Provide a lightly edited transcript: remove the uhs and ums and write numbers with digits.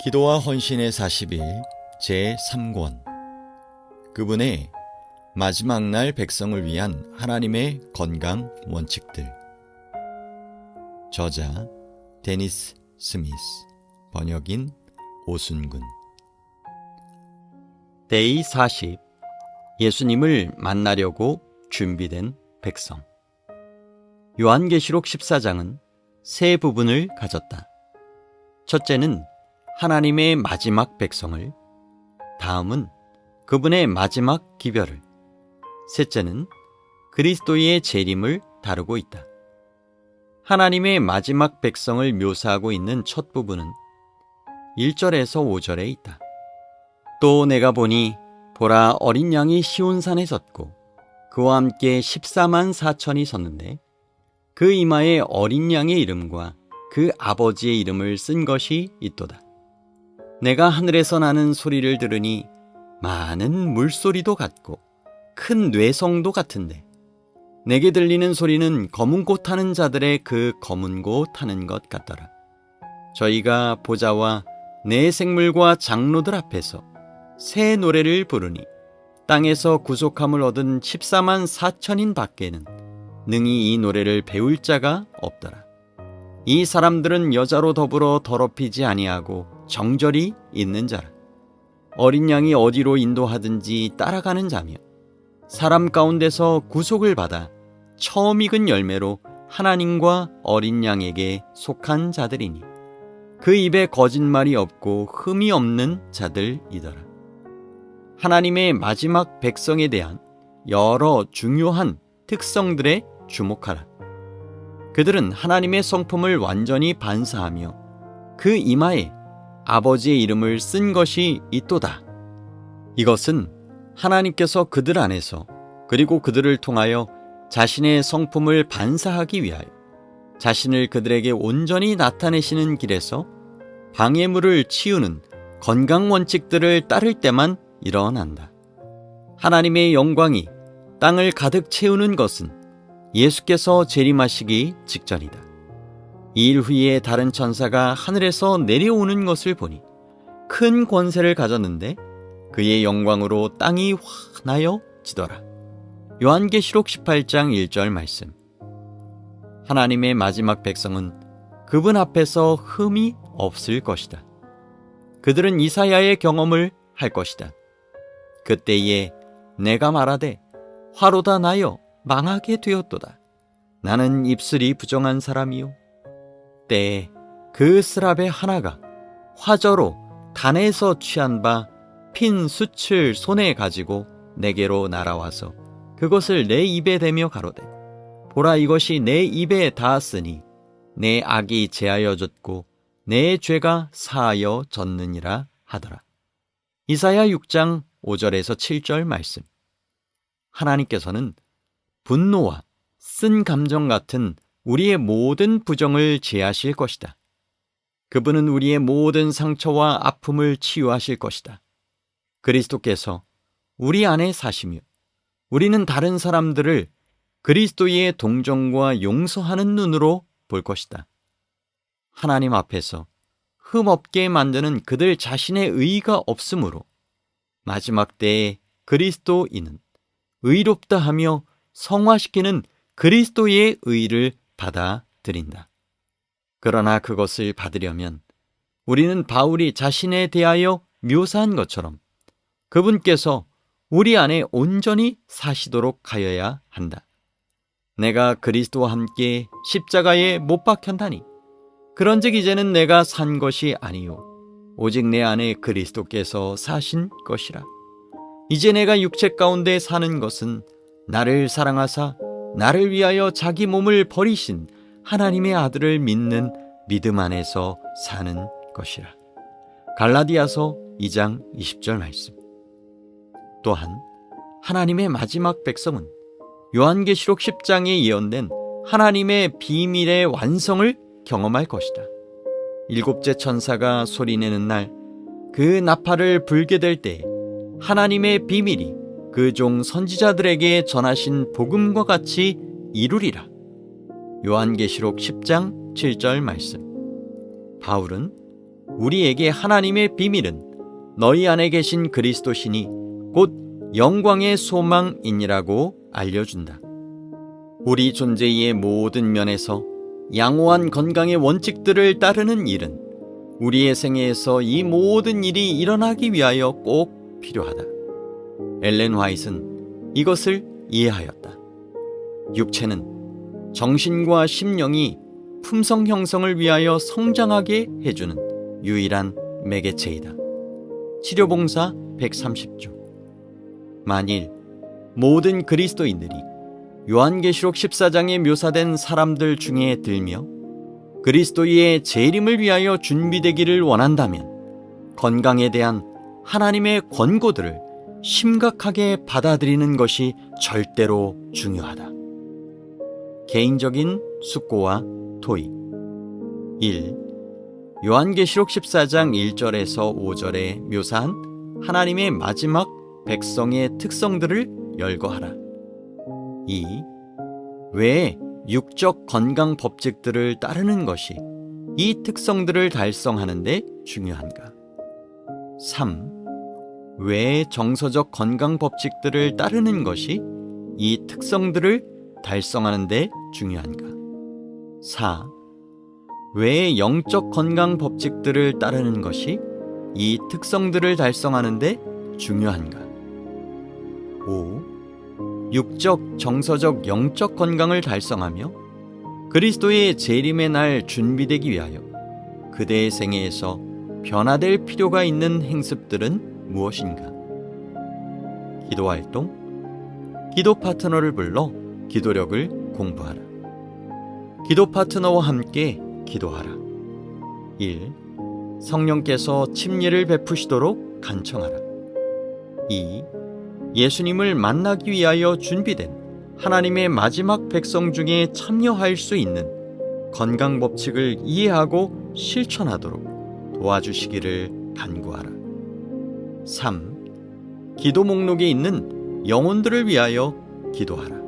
기도와 헌신의 40일 제3권. 그분의 마지막 날 백성을 위한 하나님의 건강 원칙들. 저자 데니스 스미스, 번역인 오순근. 데이 40. 예수님을 만나려고 준비된 백성. 요한계시록 14장은 세 부분을 가졌다. 첫째는 하나님의 마지막 백성을, 다음은 그분의 마지막 기별을, 셋째는 그리스도의 재림을 다루고 있다. 하나님의 마지막 백성을 묘사하고 있는 첫 부분은 1절에서 5절에 있다. 또 내가 보니 보라, 어린 양이 시온산에 섰고 그와 함께 14만 4천이 섰는데 그 이마에 어린 양의 이름과 그 아버지의 이름을 쓴 것이 있도다. 내가 하늘에서 나는 소리를 들으니 많은 물소리도 같고 큰 뇌성도 같은데, 내게 들리는 소리는 검은 곳 타는 자들의 그 검은 곳 타는 것 같더라. 저희가 보좌와 내 생물과 장로들 앞에서 새 노래를 부르니 땅에서 구속함을 얻은 14만 4천인 밖에는 능히 이 노래를 배울 자가 없더라. 이 사람들은 여자로 더불어 더럽히지 아니하고 정절이 있는 자라. 어린 양이 어디로 인도하든지 따라가는 자며 사람 가운데서 구속을 받아 처음 익은 열매로 하나님과 어린 양에게 속한 자들이니 그 입에 거짓말이 없고 흠이 없는 자들이더라. 하나님의 마지막 백성에 대한 여러 중요한 특성들에 주목하라. 그들은 하나님의 성품을 완전히 반사하며 그 이마에 아버지의 이름을 쓴 것이 있도다. 이것은 하나님께서 그들 안에서 그리고 그들을 통하여 자신의 성품을 반사하기 위하여 자신을 그들에게 온전히 나타내시는 길에서 방해물을 치우는 건강 원칙들을 따를 때만 일어난다. 하나님의 영광이 땅을 가득 채우는 것은 예수께서 재림하시기 직전이다. 이 일 후에 다른 천사가 하늘에서 내려오는 것을 보니 큰 권세를 가졌는데 그의 영광으로 땅이 환하여 지더라. 요한계시록 18장 1절 말씀. 하나님의 마지막 백성은 그분 앞에서 흠이 없을 것이다. 그들은 이사야의 경험을 할 것이다. 그때에 내가 말하되 화로다 나여 망하게 되었도다. 나는 입술이 부정한 사람이요. 때에 그 스랍의 하나가 화저로 단에서 취한 바 핀 숯을 손에 가지고 내게로 날아와서 그것을 내 입에 대며 가로되, 보라, 이것이 내 입에 닿았으니 내 악이 제하여졌고 내 죄가 사하여 졌느니라 하더라. 이사야 6장 5절에서 7절 말씀. 하나님께서는 분노와 쓴 감정 같은 우리의 모든 부정을 제하실 것이다. 그분은 우리의 모든 상처와 아픔을 치유하실 것이다. 그리스도께서 우리 안에 사시며 우리는 다른 사람들을 그리스도의 동정과 용서하는 눈으로 볼 것이다. 하나님 앞에서 흠없게 만드는 그들 자신의 의의가 없으므로 마지막 때에 그리스도인은 의롭다 하며 성화시키는 그리스도의 의를 받아들인다. 그러나 그것을 받으려면 우리는 바울이 자신에 대하여 묘사한 것처럼 그분께서 우리 안에 온전히 사시도록 하여야 한다. 내가 그리스도와 함께 십자가에 못 박혔나니 그런즉 이제는 내가 산 것이 아니요 오직 내 안에 그리스도께서 사신 것이라. 이제 내가 육체 가운데 사는 것은 나를 사랑하사 나를 위하여 자기 몸을 버리신 하나님의 아들을 믿는 믿음 안에서 사는 것이라. 갈라디아서 2장 20절 말씀. 또한 하나님의 마지막 백성은 요한계시록 10장에 예언된 하나님의 비밀의 완성을 경험할 것이다. 일곱째 천사가 소리내는 날 그 나팔을 불게 될 때 하나님의 비밀이 그 종 선지자들에게 전하신 복음과 같이 이루리라. 요한계시록 10장 7절 말씀. 바울은 우리에게 하나님의 비밀은 너희 안에 계신 그리스도시니 곧 영광의 소망이니라고 알려준다. 우리 존재의 모든 면에서 양호한 건강의 원칙들을 따르는 일은 우리의 생애에서 이 모든 일이 일어나기 위하여 꼭 필요하다. 엘렌 화이트는 이것을 이해하였다. 육체는 정신과 심령이 품성 형성을 위하여 성장하게 해주는 유일한 매개체이다. 치료봉사 130조. 만일 모든 그리스도인들이 요한계시록 14장에 묘사된 사람들 중에 들며 그리스도의 재림을 위하여 준비되기를 원한다면 건강에 대한 하나님의 권고들을 심각하게 받아들이는 것이 절대로 중요하다. 개인적인 숙고와 토의. 1. 요한계시록 14장 1절에서 5절에 묘사한 하나님의 마지막 백성의 특성들을 열거하라. 2. 왜 육적 건강 법칙들을 따르는 것이 이 특성들을 달성하는 데 중요한가? 3. 왜 정서적 건강 법칙들을 따르는 것이 이 특성들을 달성하는 데 중요한가? 4. 왜 영적 건강 법칙들을 따르는 것이 이 특성들을 달성하는 데 중요한가? 5. 육적, 정서적, 영적 건강을 달성하며 그리스도의 재림의 날 준비되기 위하여 그대의 생애에서 변화될 필요가 있는 행습들은 무엇인가? 기도활동. 기도 파트너를 불러 기도력을 공부하라. 기도 파트너와 함께 기도하라. 1. 성령께서 침례를 베푸시도록 간청하라. 2. 예수님을 만나기 위하여 준비된 하나님의 마지막 백성 중에 참여할 수 있는 건강 법칙을 이해하고 실천하도록 도와주시기를 간구하라. 3. 기도 목록에 있는 영혼들을 위하여 기도하라.